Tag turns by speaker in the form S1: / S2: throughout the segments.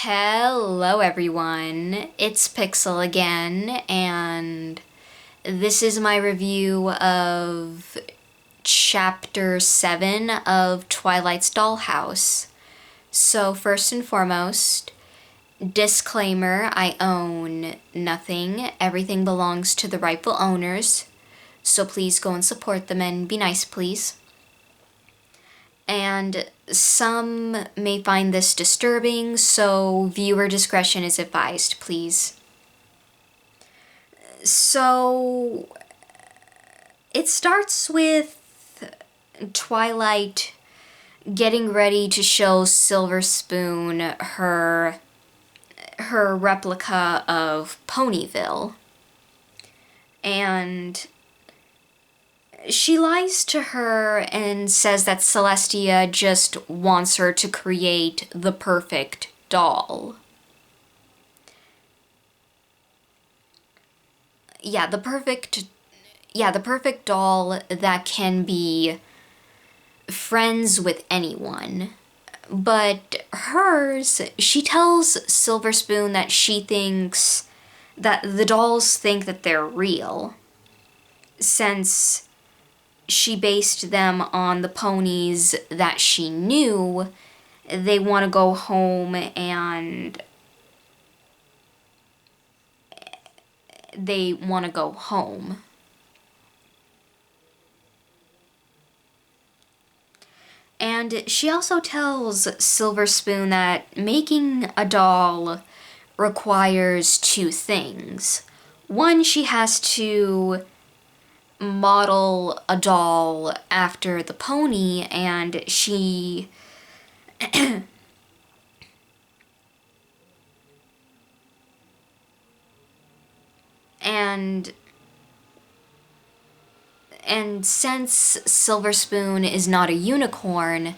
S1: Hello everyone, it's Pixel again, and this is my review of Chapter 7 of Twilight's Dollhouse. So first and foremost, disclaimer, I own nothing. Everything belongs to the rightful owners, so please go and support them and be nice, please. And some may find this disturbing, so viewer discretion is advised, please. So, it starts with Twilight getting ready to show Silver Spoon her replica of Ponyville. And she lies to her and says that Celestia just wants her to create the perfect doll. The perfect doll that can be friends with anyone. But hers, she tells Silver Spoon that she thinks that the dolls think that they're real, since she based them on the ponies that she knew. They want to go home and they want to go home. And she also tells Silver Spoon that making a doll requires two things. One, she has to model a doll after the pony, and she and since Silver Spoon is not a unicorn,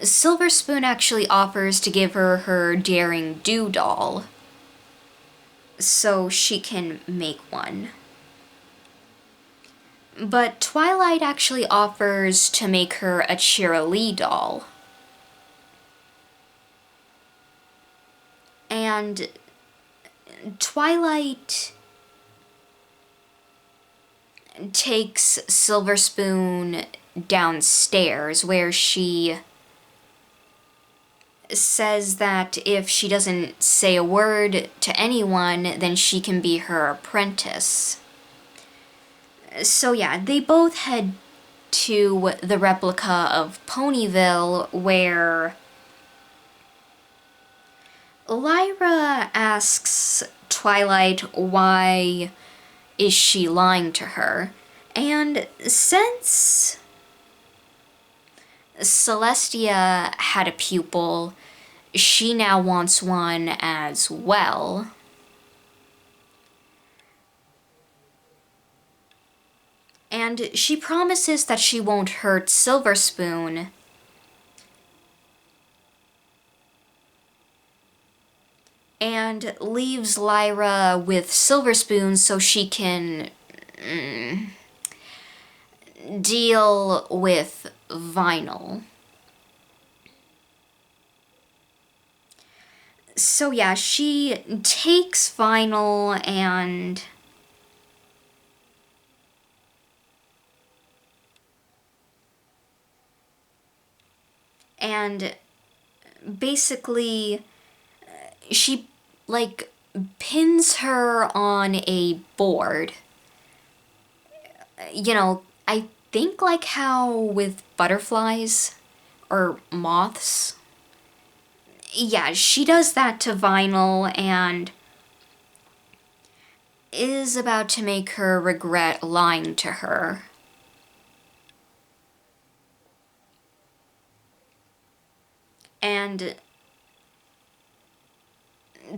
S1: Silver Spoon actually offers to give her her Daring Do doll so she can make one. But Twilight actually offers to make her a Cheerilee doll. And Twilight takes Silver Spoon downstairs, where she says that if she doesn't say a word to anyone, then she can be her apprentice. So they both head to the replica of Ponyville, where Lyra asks Twilight why is she lying to her, and since Celestia had a pupil, she now wants one as well. And she promises that she won't hurt Silver Spoon. And leaves Lyra with Silver Spoon so she can deal with Vinyl. So she takes Vinyl and basically she pins her on a board. I think how with butterflies or moths. She does that to Vinyl and is about to make her regret lying to her. And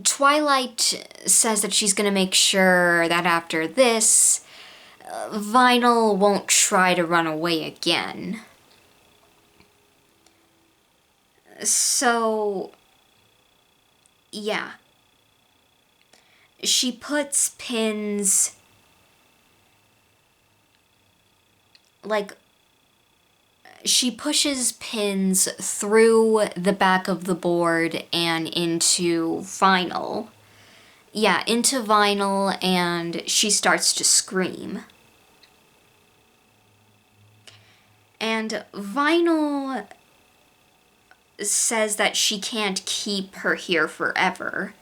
S1: Twilight says that she's gonna make sure that after this, Vinyl won't try to run away again. So, she puts pins She pushes pins through the back of the board and into vinyl. Yeah, into vinyl, and she starts to scream. And vinyl says that she can't keep her here forever.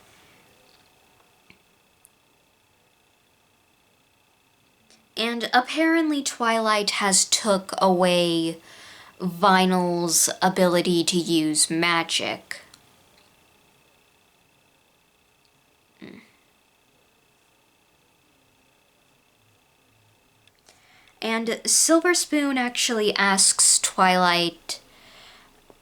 S1: And apparently Twilight has took away Vinyl's ability to use magic. And Silver Spoon actually asks Twilight.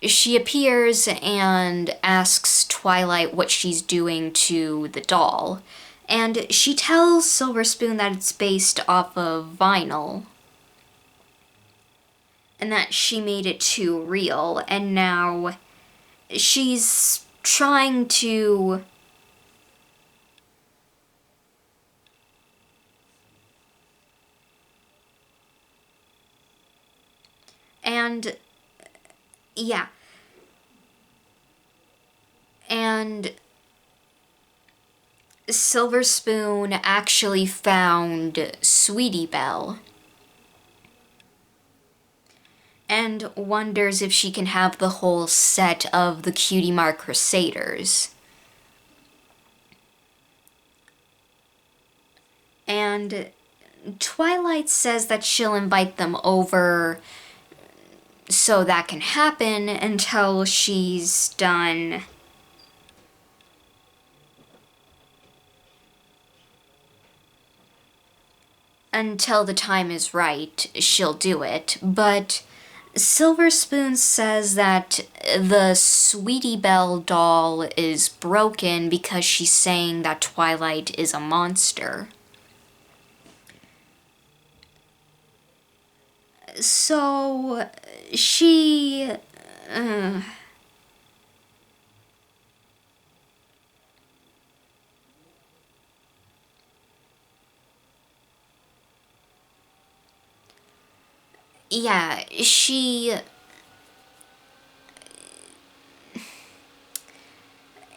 S1: She appears and asks Twilight what she's doing to the doll. And she tells Silver Spoon that it's based off of vinyl. And that she made it too real. And now she's trying to... And... yeah. And Silver Spoon actually found Sweetie Belle and wonders if she can have the whole set of the Cutie Mark Crusaders. And Twilight says that she'll invite them over so that can happen until she's done... until the time is right, she'll do it. But Silver Spoon says that the Sweetie Belle doll is broken because she's saying that Twilight is a monster. So she... yeah, she...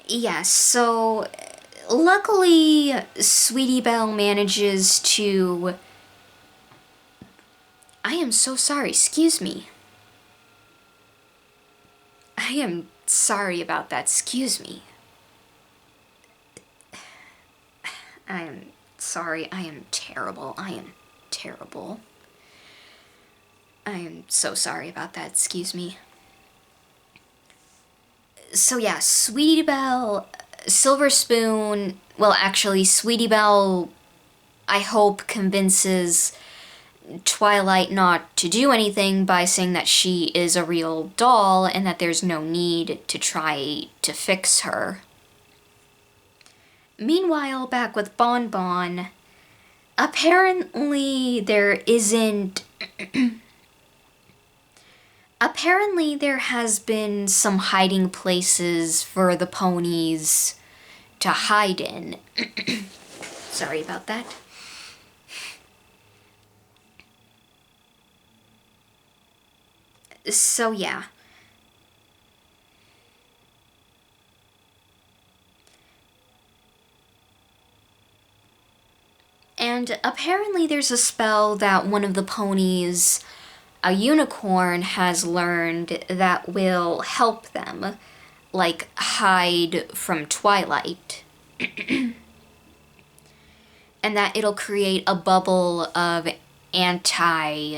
S1: yeah, so luckily Sweetie Belle manages to... I am so sorry, excuse me. I am sorry about that, excuse me. I am sorry, I am terrible, I am terrible. I am so sorry about that, excuse me. So yeah, Sweetie Belle, Silver Spoon, well actually Sweetie Belle, I hope convinces Twilight not to do anything by saying that she is a real doll and that there's no need to try to fix her. Meanwhile, back with Bon Bon, apparently there isn't... apparently there has been some hiding places for the ponies to hide in. Sorry about that. So yeah. And apparently there's a spell that one of the ponies, a unicorn, has learned that will help them, like, hide from Twilight. And that it'll create a bubble of anti-magic.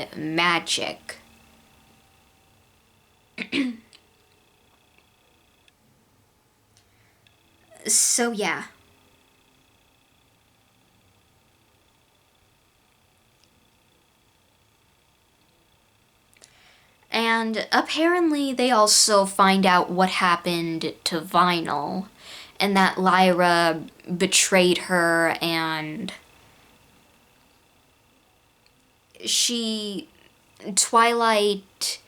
S1: So yeah. And apparently they also find out what happened to Vinyl, and that Lyra betrayed her and Twilight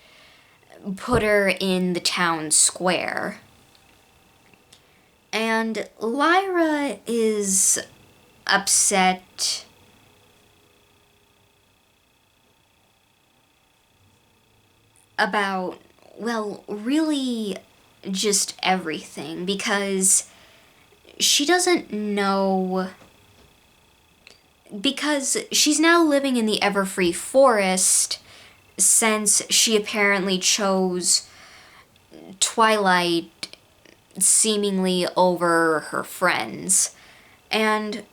S1: put her in the town square. And Lyra is upset. about, well, really just everything, because she doesn't know. Because she's now living in the Everfree Forest since she apparently chose Twilight seemingly over her friends. And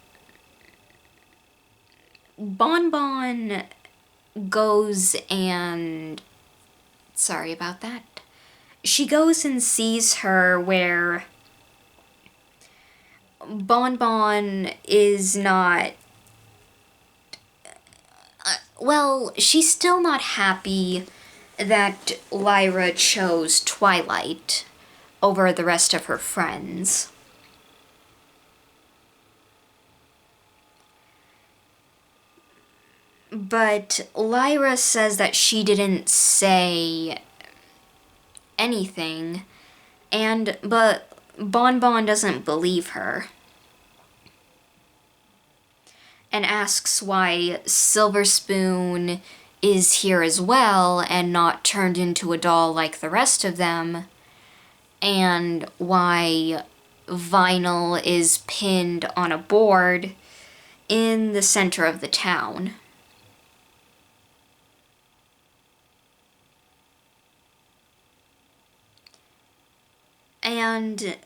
S1: Bon Bon goes and... Sorry about that. She goes and sees her where Bon Bon is not... well, she's still not happy that Lyra chose Twilight over the rest of her friends. But Lyra says that she didn't say anything, but Bon Bon doesn't believe her and asks why Silver Spoon is here as well and not turned into a doll like the rest of them, and why Vinyl is pinned on a board in the center of the town. And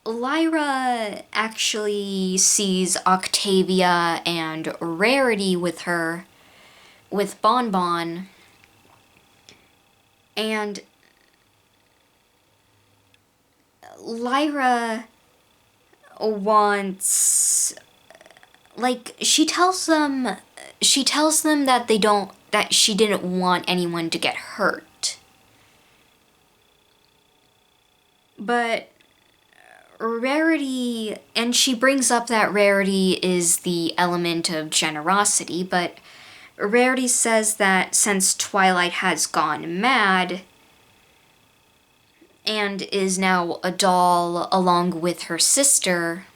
S1: Lyra actually sees Octavia and Rarity with her, with Bon Bon, and Lyra wants, like, she tells them that that she didn't want anyone to get hurt. But Rarity, and she brings up that Rarity is the element of generosity, but Rarity says that since Twilight has gone mad and is now a doll along with her sister,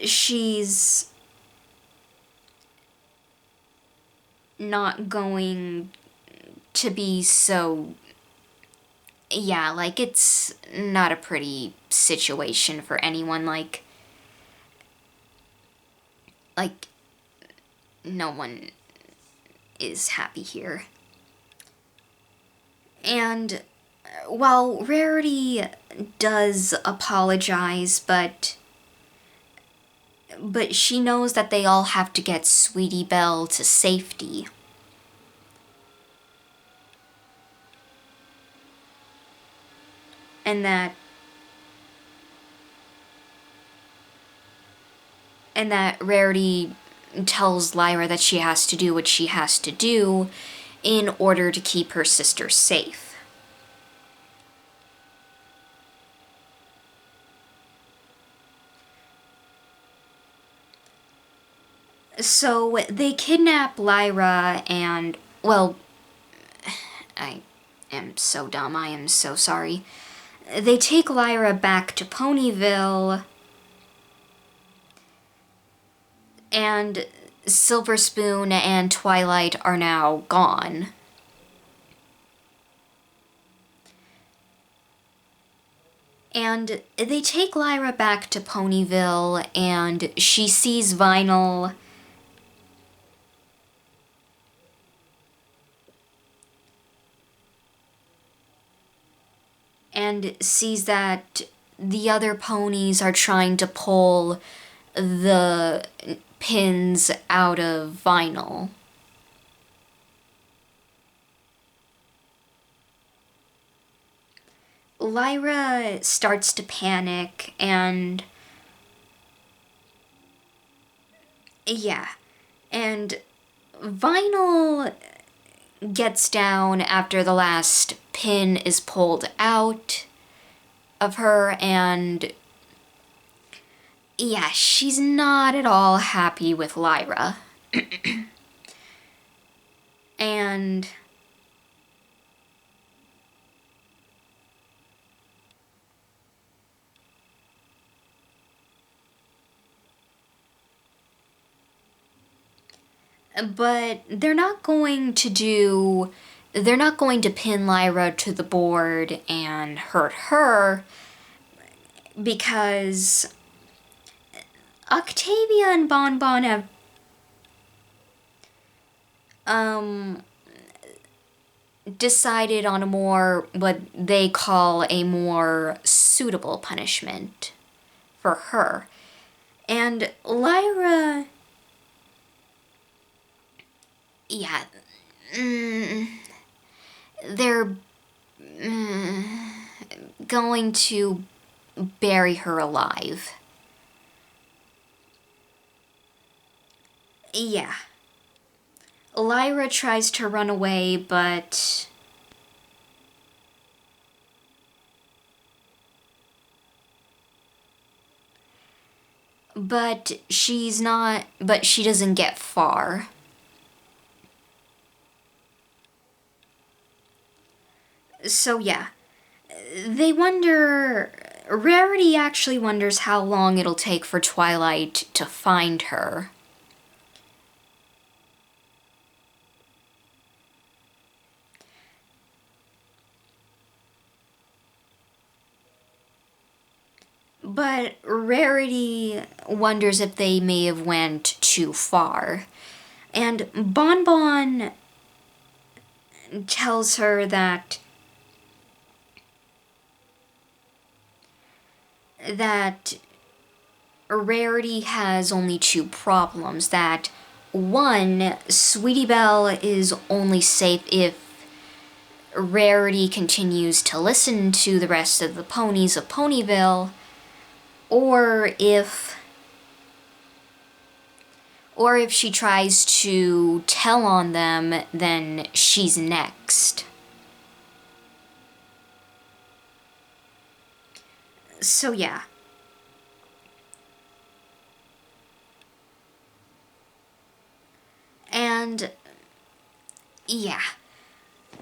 S1: she's not going to be so... yeah, like, it's not a pretty situation for anyone, like, no one is happy here. And while Rarity does apologize, but she knows that they all have to get Sweetie Belle to safety. And that Rarity tells Lyra that she has to do what she has to do in order to keep her sister safe. So they kidnap Lyra and, well, I am so dumb, I am so sorry. They take Lyra back to Ponyville, and Silver Spoon and Twilight are now gone. And they take Lyra back to Ponyville, and she sees Vinyl and sees that the other ponies are trying to pull the pins out of Vinyl. Lyra starts to panic, and yeah, and Vinyl gets down after the last pin is pulled out of her, and yeah, she's not at all happy with Lyra. And but they're not going to do they're not going to pin Lyra to the board and hurt her because Octavia and Bonbon have decided on a more, what they call a more suitable punishment for her. And Lyra, yeah, they're going to bury her alive. Yeah. Lyra tries to run away, but she doesn't get far. So yeah, Rarity actually wonders how long it'll take for Twilight to find her. But Rarity wonders if they may have went too far. And Bonbon tells her that Rarity has only two problems. That one, Sweetie Belle is only safe if Rarity continues to listen to the rest of the ponies of Ponyville, or if she tries to tell on them, then she's next. So yeah. And yeah.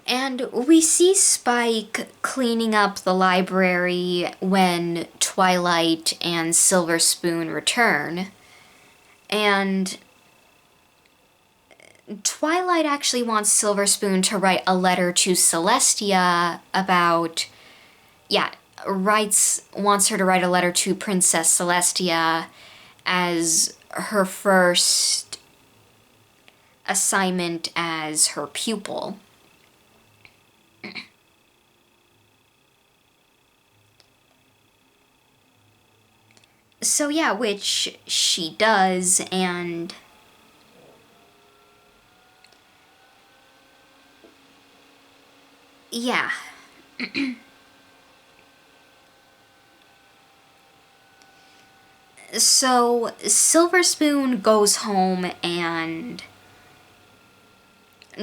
S1: And we see Spike cleaning up the library when Twilight and Silver Spoon return. And Twilight actually wants Silver Spoon to write a letter to Celestia about... wants her to write a letter to Princess Celestia as her first assignment as her pupil. So yeah, which she does, and yeah. So Silver Spoon goes home and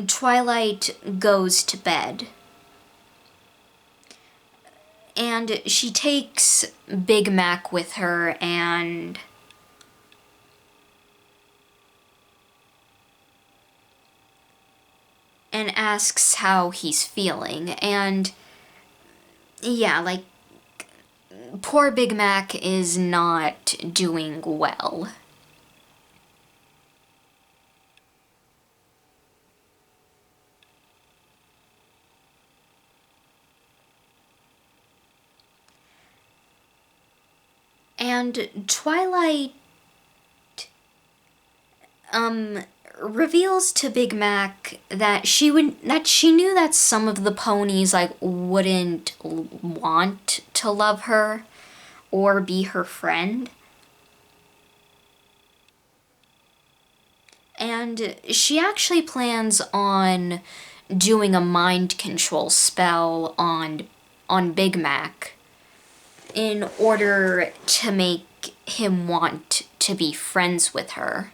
S1: Twilight goes to bed. And she takes Big Mac with her and asks how he's feeling. And yeah, like, poor Big Mac is not doing well. And Twilight reveals to Big Mac that she knew that some of the ponies wouldn't want to love her or be her friend. And she actually plans on doing a mind control spell on Big Mac in order to make him want to be friends with her.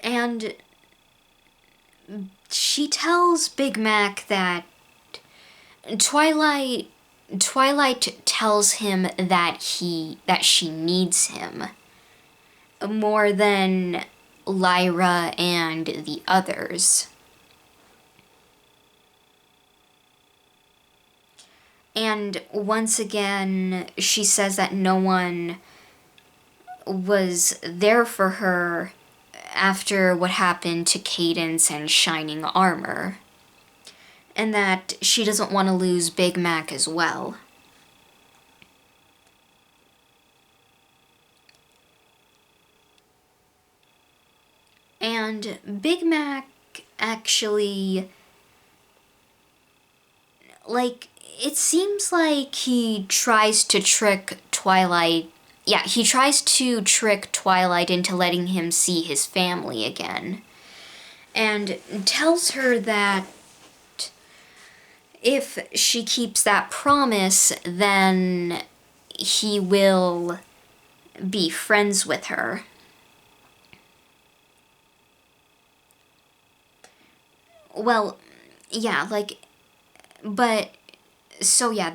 S1: And she tells Big Mac that Twilight tells him that she needs him more than Lyra and the others. And once again, she says that no one was there for her after what happened to Cadence and Shining Armor, and that she doesn't want to lose Big Mac as well. And Big Mac actually, like, it seems like he tries to trick Twilight. Yeah, he tries to trick Twilight into letting him see his family again. And tells her that if she keeps that promise, then he will be friends with her. Well, yeah, like, but, so yeah,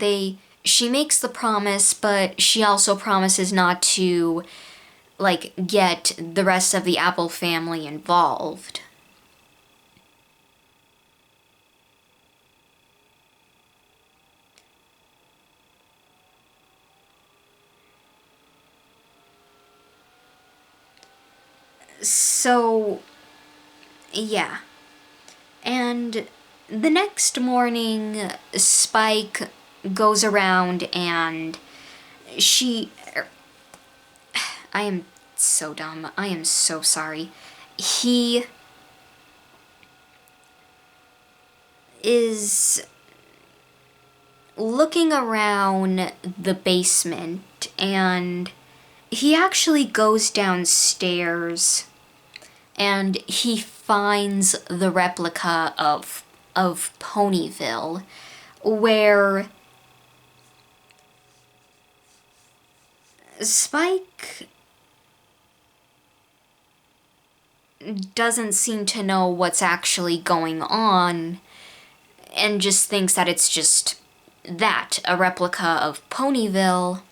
S1: she makes the promise, but she also promises not to, like, get the rest of the Apple family involved. So, yeah. And the next morning, Spike goes around and I am so dumb. I am so sorry. He is looking around the basement and he actually goes downstairs and he finds the replica of Ponyville, where Spike doesn't seem to know what's actually going on and just thinks that it's just a replica of Ponyville.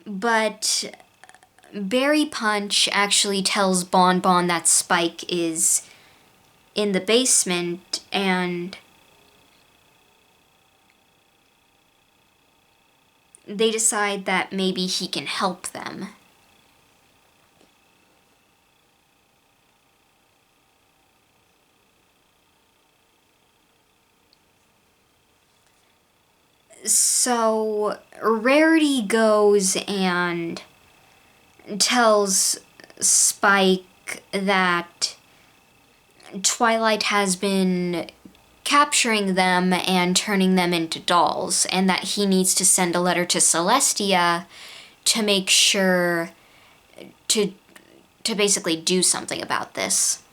S1: But Berry Punch actually tells Bon Bon that Spike is in the basement, and they decide that maybe he can help them. So Rarity goes and tells Spike that Twilight has been capturing them and turning them into dolls, and that he needs to send a letter to Celestia to make sure to basically do something about this.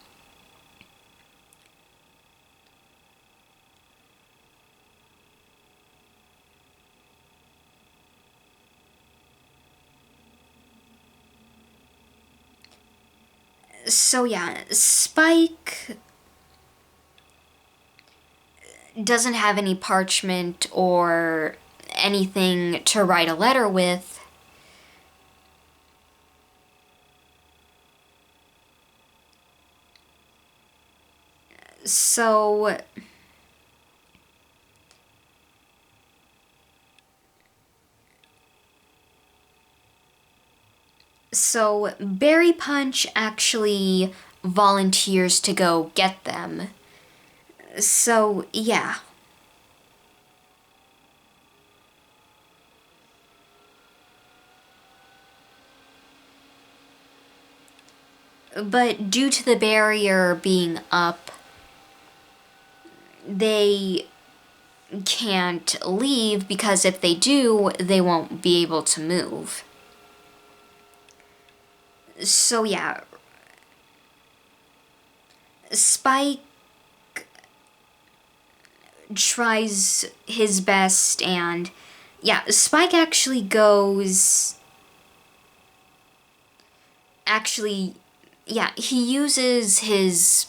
S1: So yeah, Spike doesn't have any parchment or anything to write a letter with. So Berry Punch actually volunteers to go get them. So, yeah. But due to the barrier being up, they can't leave, because if they do, they won't be able to move. So yeah, Spike tries his best, and yeah, Spike actually he uses his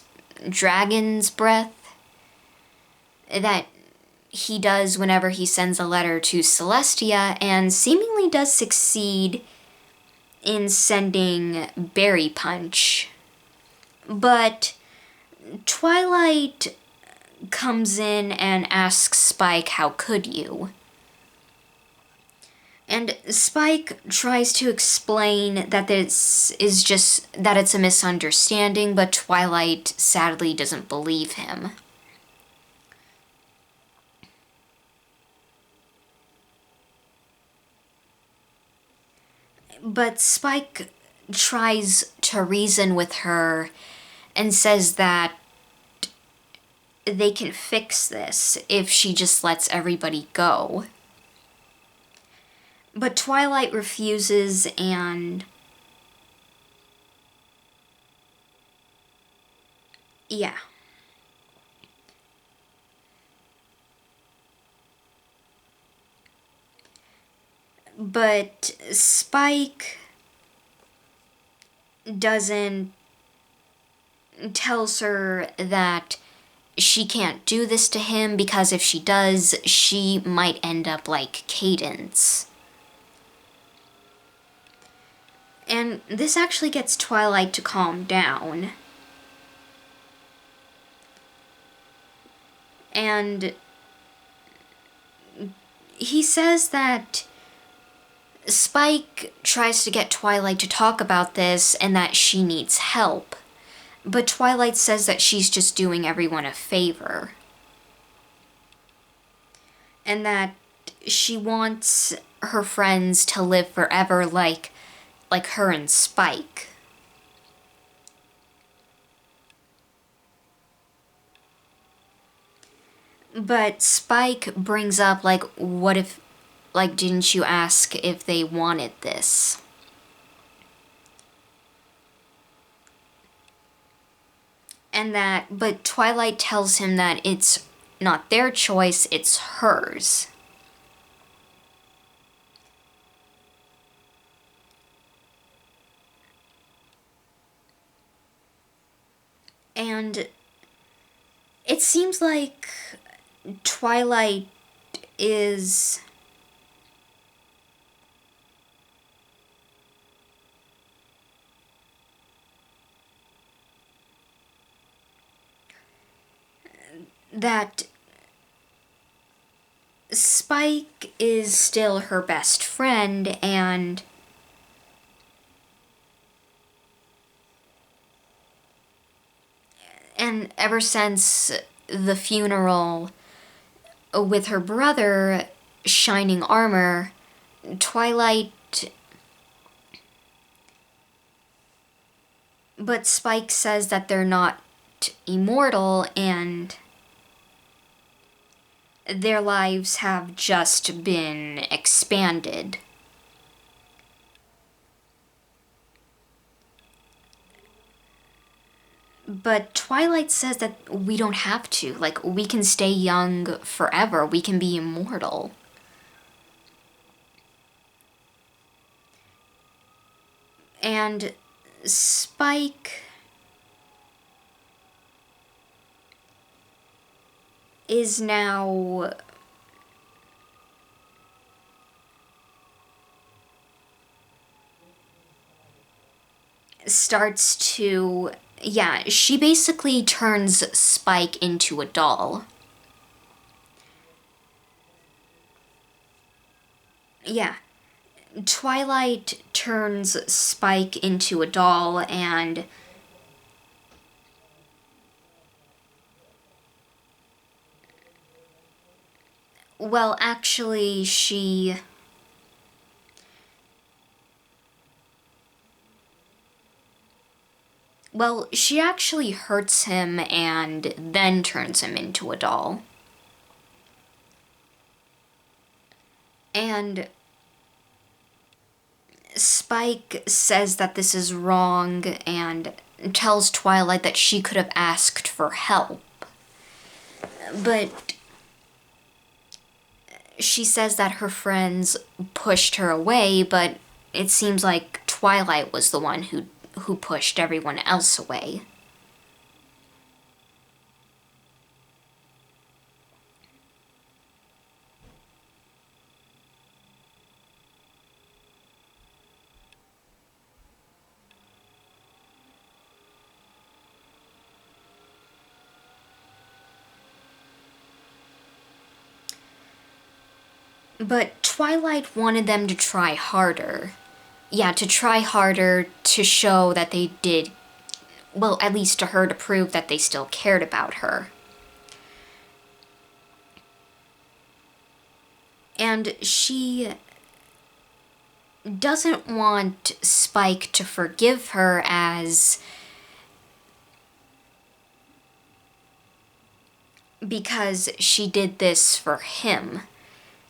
S1: dragon's breath that he does whenever he sends a letter to Celestia, and seemingly does succeed in sending Berry Punch. But Twilight comes in and asks Spike, how could you? And Spike tries to explain that this is just that it's a misunderstanding, but Twilight sadly doesn't believe him. But Spike tries to reason with her and says that they can fix this if she just lets everybody go. But Twilight refuses, and yeah. But Spike doesn't tells her that she can't do this to him because if she does, she might end up like Cadence. And this actually gets Twilight to calm down. And he says that Spike tries to get Twilight to talk about this and that she needs help. But Twilight says that she's just doing everyone a favor. And that she wants her friends to live forever like her and Spike. But Spike brings up, like, what if, like, didn't you ask if they wanted this? And that, but Twilight tells him that it's not their choice, it's hers. And it seems like Twilight is that Spike is still her best friend, and ever since the funeral with her brother, Shining Armor, Twilight. But Spike says that they're not immortal and their lives have just been expanded. But Twilight says that we don't have to. Like, we can stay young forever. We can be immortal. And Spike is now starts to, yeah, she basically turns Spike into a doll. Yeah. Twilight turns Spike into a doll, and well, actually, she actually hurts him and then turns him into a doll. And Spike says that this is wrong and tells Twilight that she could have asked for help. But she says that her friends pushed her away, but it seems like Twilight was the one who pushed everyone else away. But Twilight wanted them to try harder. Yeah, to try harder to show that they did, well, at least to her, to prove that they still cared about her. And she doesn't want Spike to forgive her because she did this for him.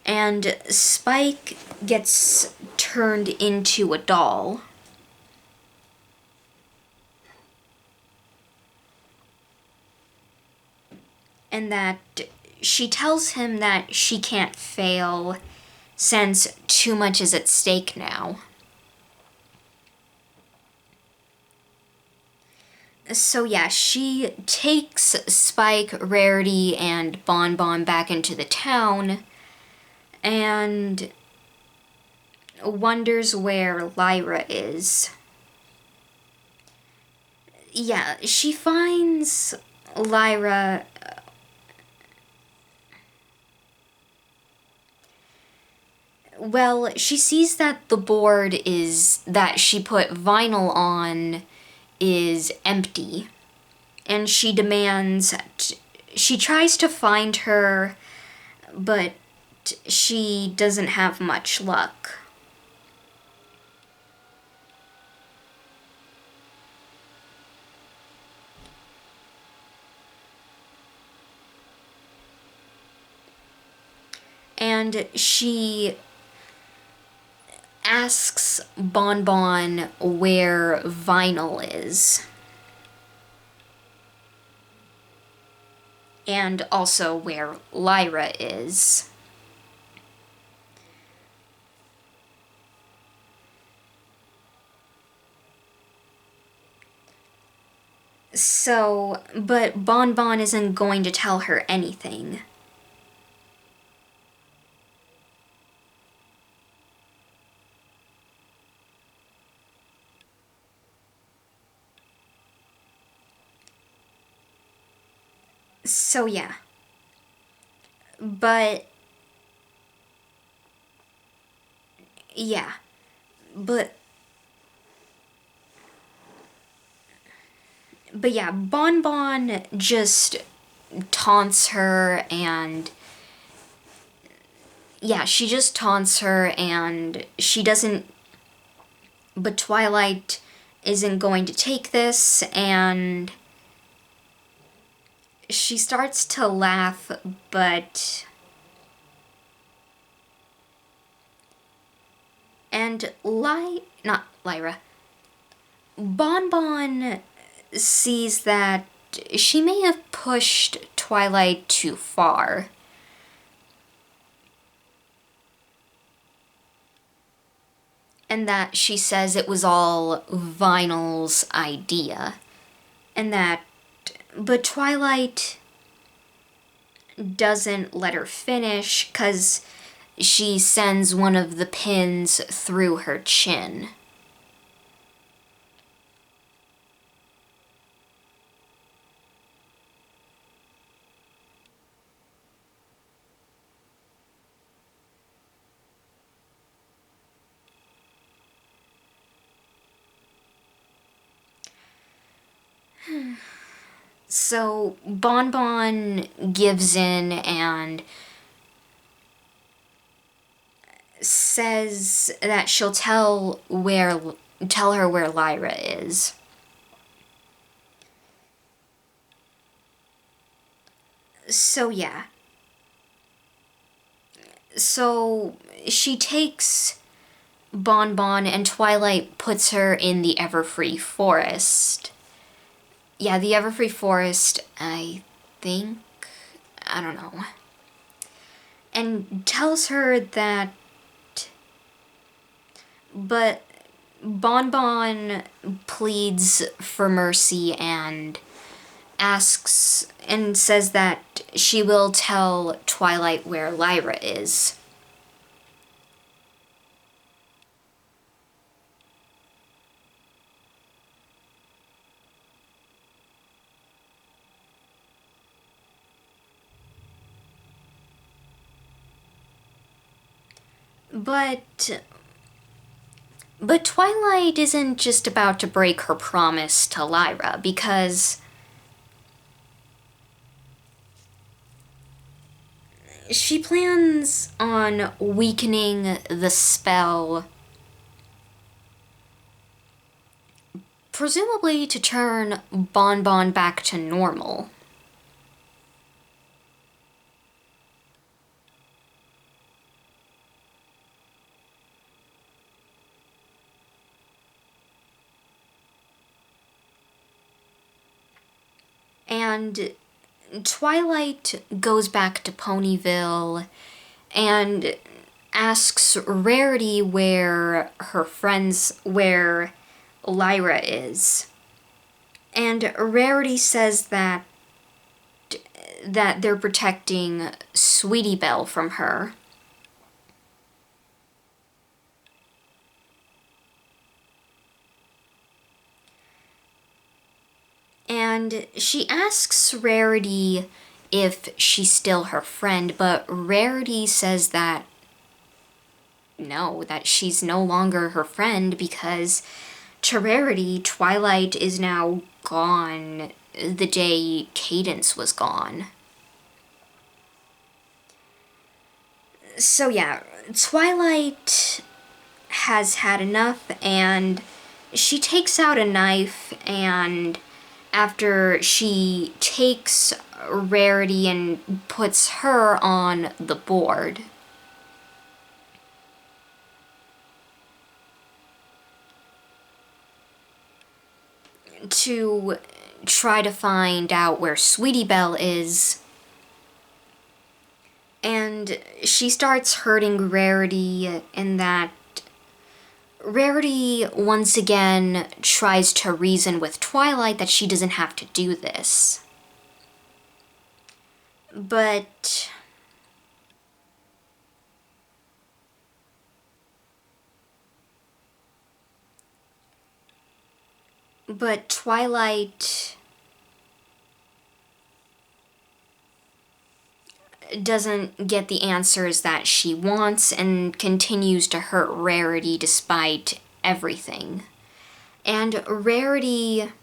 S1: And Spike gets turned into a doll. And that she tells him that she can't fail since too much is at stake now. So yeah, she takes Spike, Rarity, and Bon Bon back into the town and wonders where Lyra is. Yeah, she finds Lyra. Well, she sees that the board that she put vinyl on is empty. And she demands. She tries to find her, but she doesn't have much luck. And she asks Bon Bon where Vinyl is. And also where Lyra is. So, but Bon Bon isn't going to tell her anything. So yeah. But yeah. But yeah, Bon Bon just taunts her and yeah, she just taunts her and she doesn't, but Twilight isn't going to take this and she starts to laugh, but and not Lyra. Bon Bon sees that she may have pushed Twilight too far. And that she says it was all Vinyl's idea. And that, but Twilight doesn't let her finish because she sends one of the pins through her chin. So Bon Bon gives in and says that she'll tell her where Lyra is. So yeah. So she takes Bon Bon and Twilight puts her in the Everfree Forest. Yeah, the Everfree Forest, I think. I don't know. And tells her that. But Bon Bon pleads for mercy and asks and says that she will tell Twilight where Lyra is. But Twilight isn't just about to break her promise to Lyra, because she plans on weakening the spell, presumably to turn Bon Bon back to normal. And Twilight goes back to Ponyville and asks Rarity where Lyra is. And Rarity says that they're protecting Sweetie Belle from her. And she asks Rarity if she's still her friend, but Rarity says that no, that she's no longer her friend, because to Rarity, Twilight is now gone the day Cadence was gone. So yeah, Twilight has had enough, and she takes out a knife, and after she takes Rarity and puts her on the board. To try to find out where Sweetie Belle is. And she starts hurting Rarity, in that Rarity once again tries to reason with Twilight that she doesn't have to do this. But Twilight doesn't get the answers that she wants and continues to hurt Rarity despite everything. And Rarity...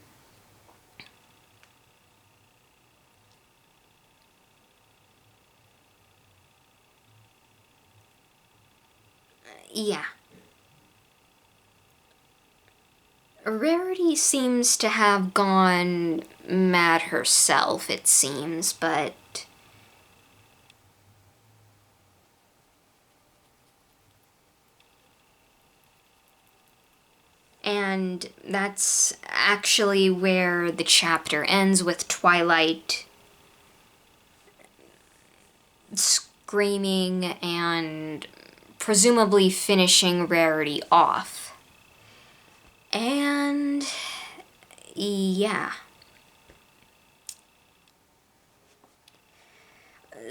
S1: yeah. Rarity seems to have gone mad herself, it seems, but... and that's actually where the chapter ends, with Twilight screaming and presumably finishing Rarity off. And yeah.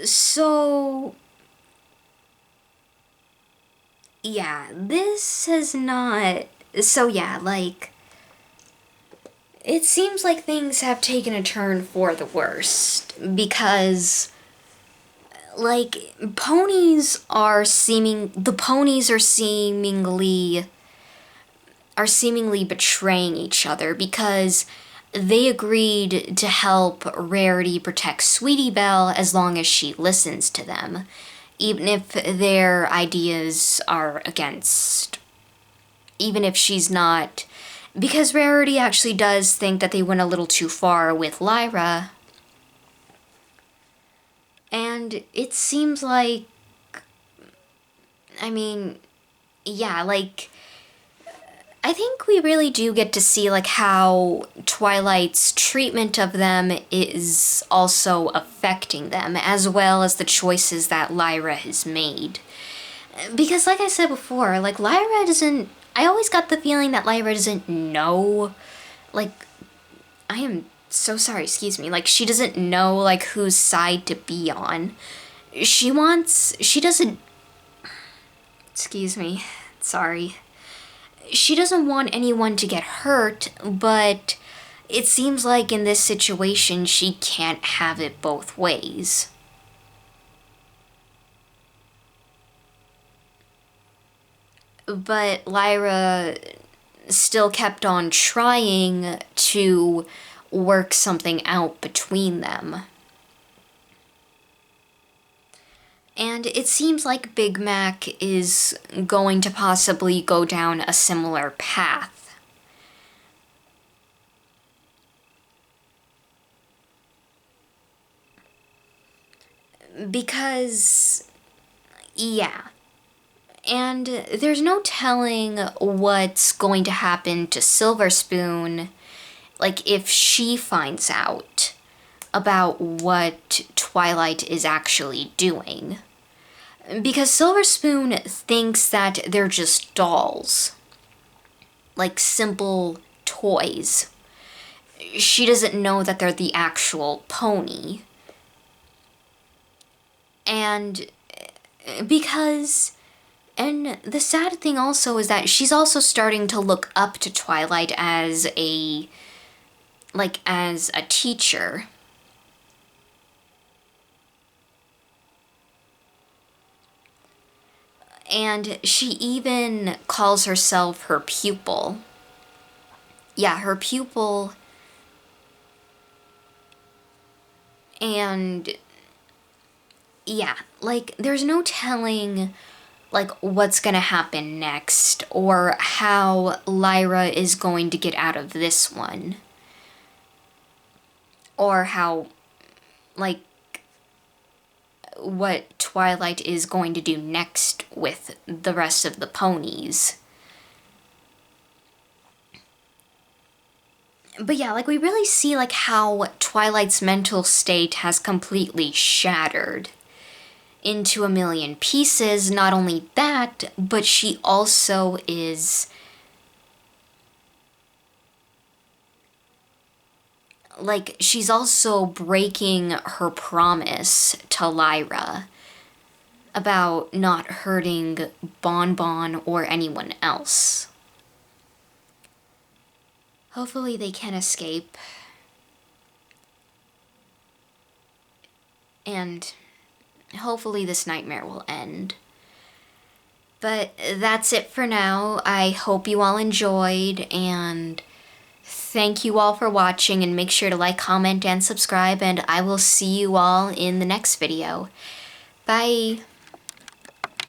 S1: So yeah, this has not... so yeah, like, it seems like things have taken a turn for the worst, because, like, the ponies are seemingly betraying each other, because they agreed to help Rarity protect Sweetie Belle as long as she listens to them, even if their ideas are against... even if she's not... because Rarity actually does think that they went a little too far with Lyra. And it seems like... I mean, yeah, like... I think we really do get to see, like, how Twilight's treatment of them is also affecting them, as well as the choices that Lyra has made. Because, like I said before, like, Lyra doesn't... I always got the feeling that Lyra doesn't know, like, I am so sorry, excuse me, like, she doesn't know, like, whose side to be on. She doesn't, excuse me, sorry. She doesn't want anyone to get hurt, but it seems like in this situation she can't have it both ways. But Lyra still kept on trying to work something out between them. And it seems like Big Mac is going to possibly go down a similar path. Because, yeah. And there's no telling what's going to happen to Silver Spoon, like if she finds out about what Twilight is actually doing. Because Silver Spoon thinks that they're just dolls. Like simple toys. She doesn't know that they're the actual pony. And because... And the sad thing also is that she's also starting to look up to Twilight as a teacher. And she even calls herself her pupil. Yeah, her pupil. And yeah, like there's no telling like what's gonna happen next or how Lyra is going to get out of this one. Or how, like, what Twilight is going to do next with the rest of the ponies. But yeah, like we really see like how Twilight's mental state has completely shattered into a million pieces. Not only that, but she also is like she's also breaking her promise to Lyra about not hurting Bon Bon or anyone else. Hopefully they can escape. And hopefully this nightmare will end. But that's it for now. I hope you all enjoyed, and thank you all for watching, and make sure to like, comment, and subscribe, and I will see you all in the next video. Bye!